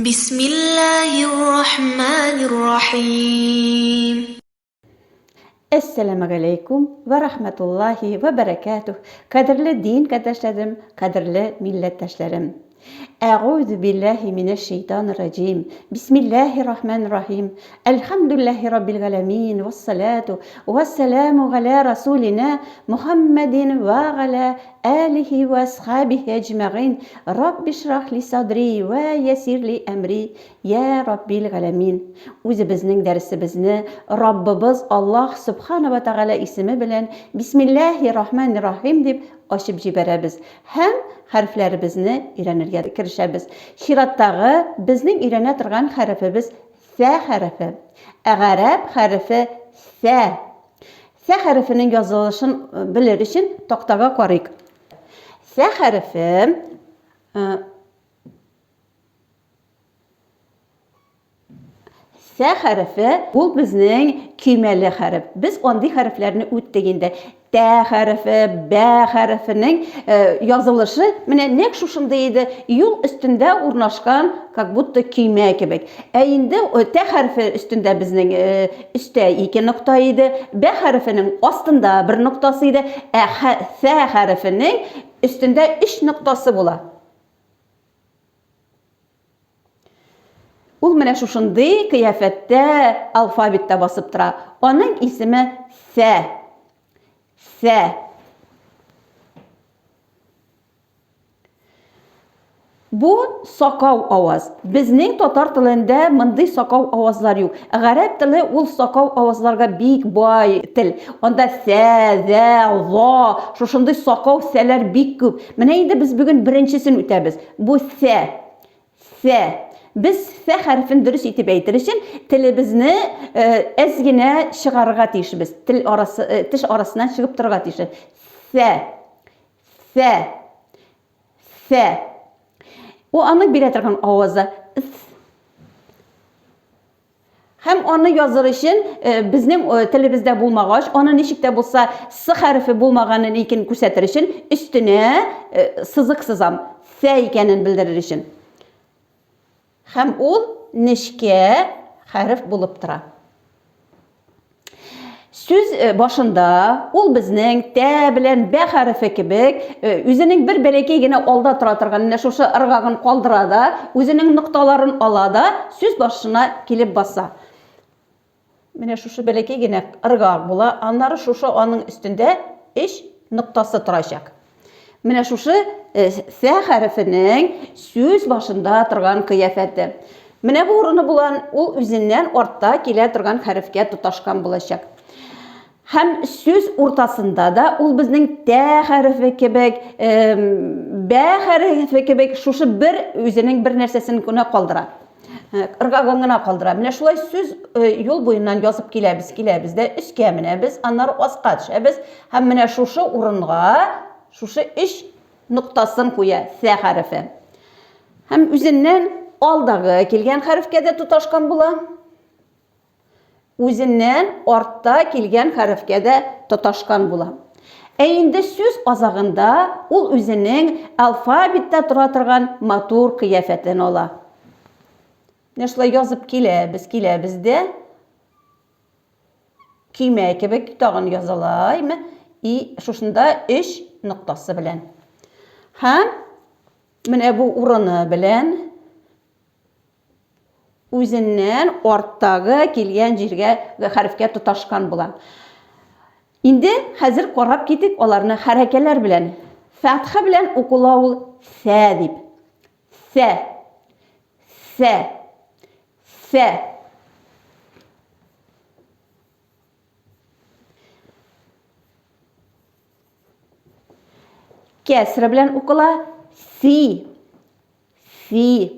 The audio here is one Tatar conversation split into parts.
بسم الله الرحمن الرحيم. Esselamu Aleyküm ve Rahmetullahi ve Berekatuh. Kadirli din kardeşlerim, kadirli milletteşlerim. Euzu billahi mineşşeytanirracim. Bismillahirrahmanirrahim. Elhamdülillahi Rabbil alemin. Ve salatu ve selamu ala Resulina Muhammedin ve ala alihi ve ashabihi ecma'in. Rabbi şrah li sadri ve yesir li emri. Ya Rabbil alemin. O'zi bizning darsimizni Rabbimiz Allah subhanahu ve taala ismi bilan Bismillahirrahmanirrahim deb ochib jibaramiz. Ham harflarimizni öğrenirge kirişamiz. Şiratdagi bizning öğrene turgan harfimiz sa harfi. Arab harfi sa. Sa harfining yozilishini bilish uchun to'xtaga qaraylik. Sa harfi Sa harfi bu bizning küymeli harf. Biz onday harflarni o'tdaganda T harfi, B harfining yozilishi mana nek shunday edi, yo'l ustida o'rnashgan, как будто kuyma kebek. Endi T harfi ustida bizning ustda 2 nuqta edi, B harfining ostida 1 nuqtasi edi, S harfining ustida 3 nuqtasi bo'ladi. Ул менә шушындый кыяфәттә алфавитта басып тора. Аның исеме С. С. Bu сакау аваз. Безнең татар телендә мондый сакау авазлар юк. Гарәп теле ул сакау авазларга бик бай тел. Анда С, З, З, шушындый сакау сәләр бик күп. Менә инде без бүген беренчесен үтәбез. Бу С. С. Biz S harfini dürüst itib aytır için tilimizni ezgine çıgarıga tiyişimiz. Tiş arasından çıkıp durga tiyişimiz. S. S. S. O anı bir etirgan avazı. Hem onu yazır için bizning tilimizde bulmağaç, onun neşikte bulsa S harfi bulmağanın ikin küsetir için üstüne sızık sızam. S ikenin bildirir için. Hem ol neşke harf bulup tura. Söz başında ol bizning T bilen B harfi kebek özünün bir belekegine olda tura turgan şuşu ırgagın qaldırada, özünün noktaların alada söz başına kelip bassa. Mine şuşu belekegine ırgag bula, anları şuşu onun üstünde iş noktası turacak. Mine şuşu S harfining söz başında turgan kıyafeti. Mine bu urunu bulan ol özünden orta kele turgan harfga tutaşkan bulacak. Hem söz ortasında da ol bizning T harfi kebek, B harfi kebek şuşu bir özünün bir nersesini kuna qaldıra. Irgagına qaldıra. Mine şulay söz yol boyundan yazıp kelebіз de üskə mine biz anları asqa düşəbiz. Hem mine şuşu urunğa şuşu iş noktasını koya S harfi. Hem özündən aldağı kelgen harfke de tutaşkan bula. Özündən orta kelgen harfke de tutaşkan bula. Endi söz azağında ol özünün alfabetdə tura turgan motor kıyafetin ola. Neşla yazıp kelebіз de kiyme kebek tutağın yazılayım. Şuşunda iş noktası bilen. Hem mine bu urunu bilen özündən ortağı kelgen jirge ve harfke tutaşkan bulan. Indi hazır qarab ketik olarını harakeler bilen. Fatha bilen okula ol S dip. S. S. S. Kesre bilen okula Si. Si.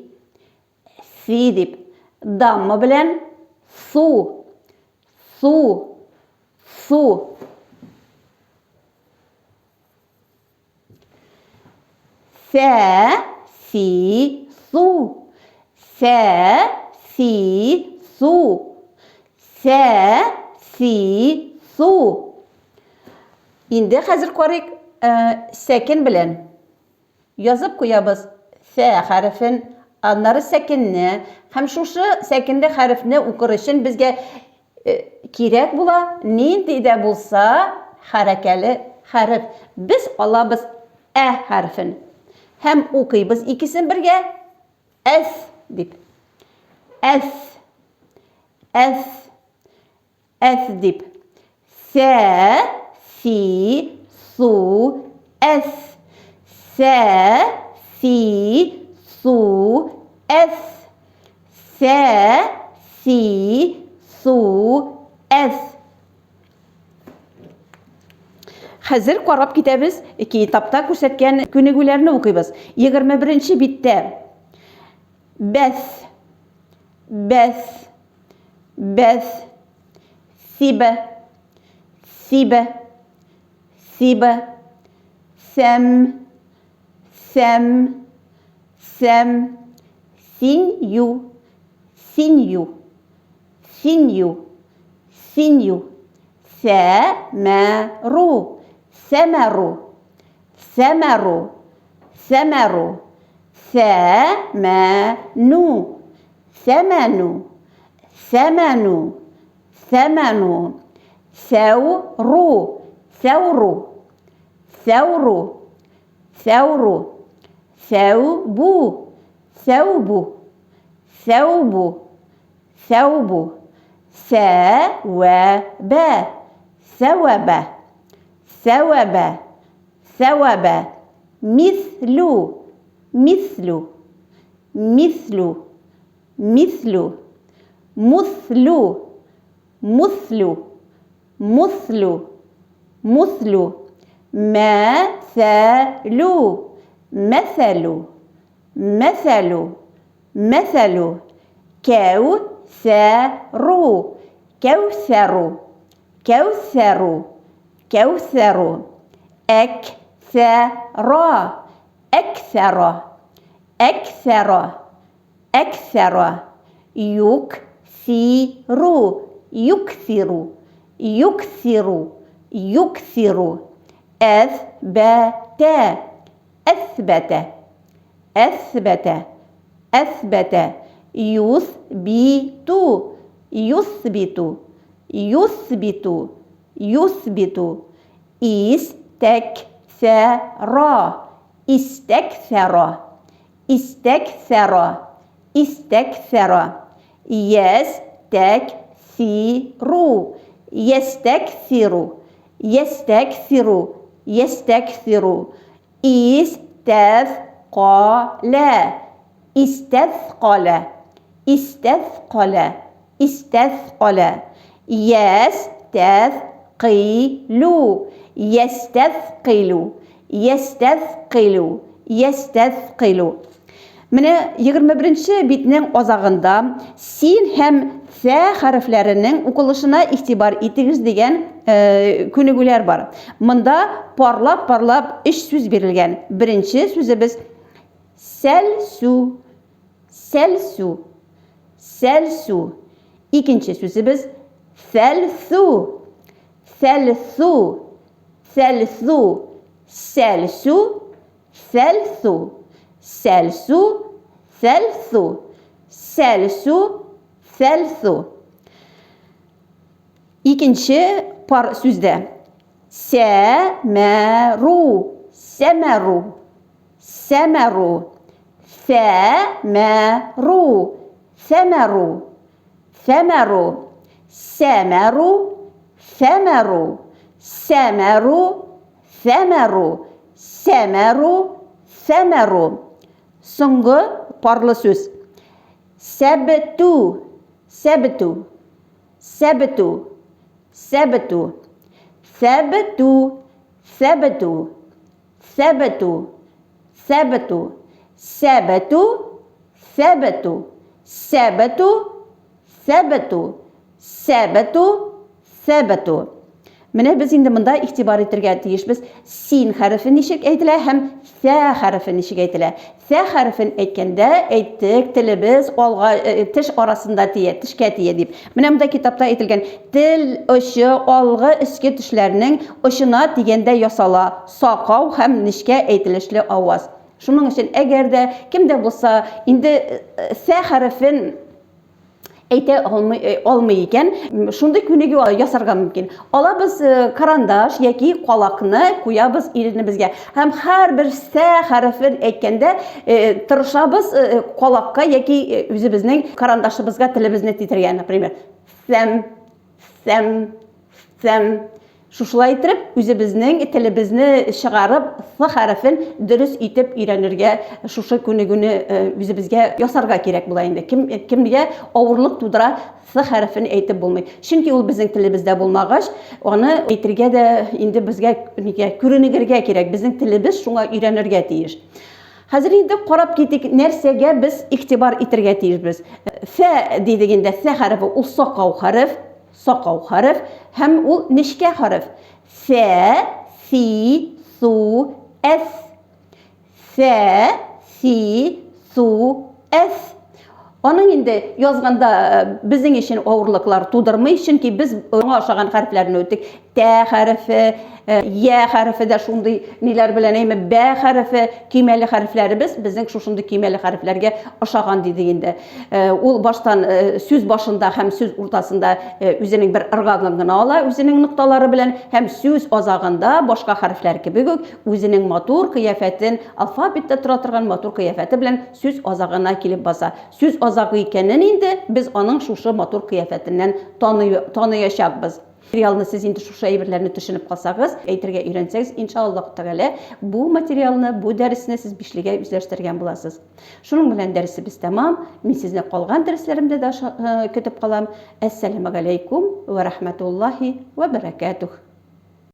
Si dip. Damma bilen Su. Su. Su. Se. Si. Su. Se. Si. Su. Se. Si. Su. Indi hazır korik sekin bilen yazıp koyabız S harfin аннары сәкенне. Һәм шушы сәкенле хәрефне укыр өчен безгә кирәк була, нинди дә булса хәрәкәле хәреф. Без алабыз хәрефен. Һәм укыйбыз икесен бергә. Әс дип. Әс. Әс. Әс дип. Сә, си, су, әс. Сә, си, су, әс. Сә, си, су, әс. Хәзер карап китәбез, китапта күрсәткән күнегүләрне укыйбыз. 21-нче биттә. Бәс, бәс, бәс. Сибә, сибә, сибә. Сәм, сәм, сәм. Синью, синью, синью, синью. Сәмәру, сәмәру, сәмәру, сәмәру. Сәмәну, сәмәну, сәмәну, сәмәну. Сәуру, сәуру, сәуру, сәуру. Сәубу, сәубу, сәубу, сәубу. Сәуәбә, сәуәбә, сәуәбә, сәуәбә. Мислу, мислу, мислу, мислу. Муслу, муслу, муслу, муслу. Мәсәлу, мәсәлу, мәсәлу, мәсәлу. Кәүсәру, кәүсәру, кәүсәру, кәүсәру. Әксәра, әксәра, әксәра, әксәра. Юксиру, юксиру, юксиру, юксиру. Әсбәтә, әсбәтә, әсбәтә, әсбәтә. Юсбиту, юсбиту, юсбиту, юсбиту. Истәксәра, истәксәра, истәксәра, истәксәра. Ястәксиру, ястәксиру, ястәксиру, ястәксиру. Истәثقَلَ, استثقل، استثقل، استثقل. يستثقل، يستثقل، يستثقل، يستثقل. Менә 21-нче битнең азагында син һәм сә хәрефләренең укылышына игътибар итегез дигән күнегүләр бар. Монда парлап-парлап 3 сүз бирелгән. Беренче сүзебез сәлсу, сәлсу, сәлсу. Икенче сүзебез сәлсу, сәлсу, сәлсу, сәлсу, сәлсу. Сәлсу, сәлсу, сәлсу, сәлсу. Икенче пар сүздә сәмәру, сәмәру, сәмәру. Сәмәру, сәмәру, сәмәру. Сәмәру, сәмәру, сәмәру, сәмәру. Сәмәру, сәмәру. Соңгы парлы сүз. Сәбту, сәбту, сәбту, сәбту. Сәбту, сәбту, сәбту, сәбту. Сәбту, сәбту, сәбту, сәбту. Сәбту, сәбту. Менә без инде монда игътибар итәргә тиешбез. Син хәрефе ничек әйтелә һәм сә хәрефе ничек әйтелә. Сә хәрефен әйткәндә әйттек, телебез алга теш арасында тия, тешкә тия дип. Менә монда китапта әйтелгән тел очы алгы эчке тешләрнең очына тигәндә ясала. Сакау һәм нечкә әйтелешле аваз. Шуның өчен әгәр дә кемдә булса инде сә хәрефен әйтә алмый икән, шундый күнеге ясарга мөмкин. Алабыз карандаш яки калакны куябыз иренебезгә. Һәм һәрбер сә хәрефен әйткәндә тырышабыз калакка яки үзебезнең карандашыбызга телебезне титергә, например, сәм, сәм, сәм. Шушылай итеп, үзебезнең телебезне чыгарып, с хәрефен дөрес итеп өйрәнергә, шушы күнегүне үзебезгә ясарга кирәк була инде. Кемгә авырлык тудыра с хәрефен әйтеп булмый. Чөнки ул безнең телебездә булмагач, аны әйтергә дә инде безгә күренергә кирәк. Безнең телебез шуңа өйрәнергә тиеш. Хәзер инде карап китик, нәрсәгә без игътибар итәргә тиешбез. Фә дигәндә с хәрефе ул сакау хәреф. Сакау хәреф һәм ул нечкә хәреф. Сә, си, су, әс. Сә, си, су, әс. Аның инде язганда безнең өчен авырлыклар тудырмый, чөнки без аңа охшаган хәрефләрне үттек. Тә хәрефе, я хәрефе дә шундый ниләр белән әйме, бә хәрефе, көймәле хәрефләребез безнең шушындый көймәле хәрефләргә охшаган диде инде. Ул баштан сүз башында һәм сүз уртасында үзенең бер ыргагын гына ала, үзенең нокталары белән, һәм сүз азагында башка хәрефләр кебек үк үзенең матур кыяфәтен, алфавитта тора торган матур кыяфәте белән сүз азагына килеп баса. Сүз азагы икәнен инде без аның шушы матур кыяфәтеннән таныячакбыз. Материалны сез инде шушы әйберләрне төшенеп калсагыз, әйтергә өйрәнсәгез, иншаллаһ тәгалә, бу материалны, бу дәресне сез бишлегә үзләштергән буласыз. Шуның белән дәресебез тәмам. Мин сезне калган дәресләремдә дә көтеп калам. Әссәламу алейкум ва рахматуллаһи ва баракатух.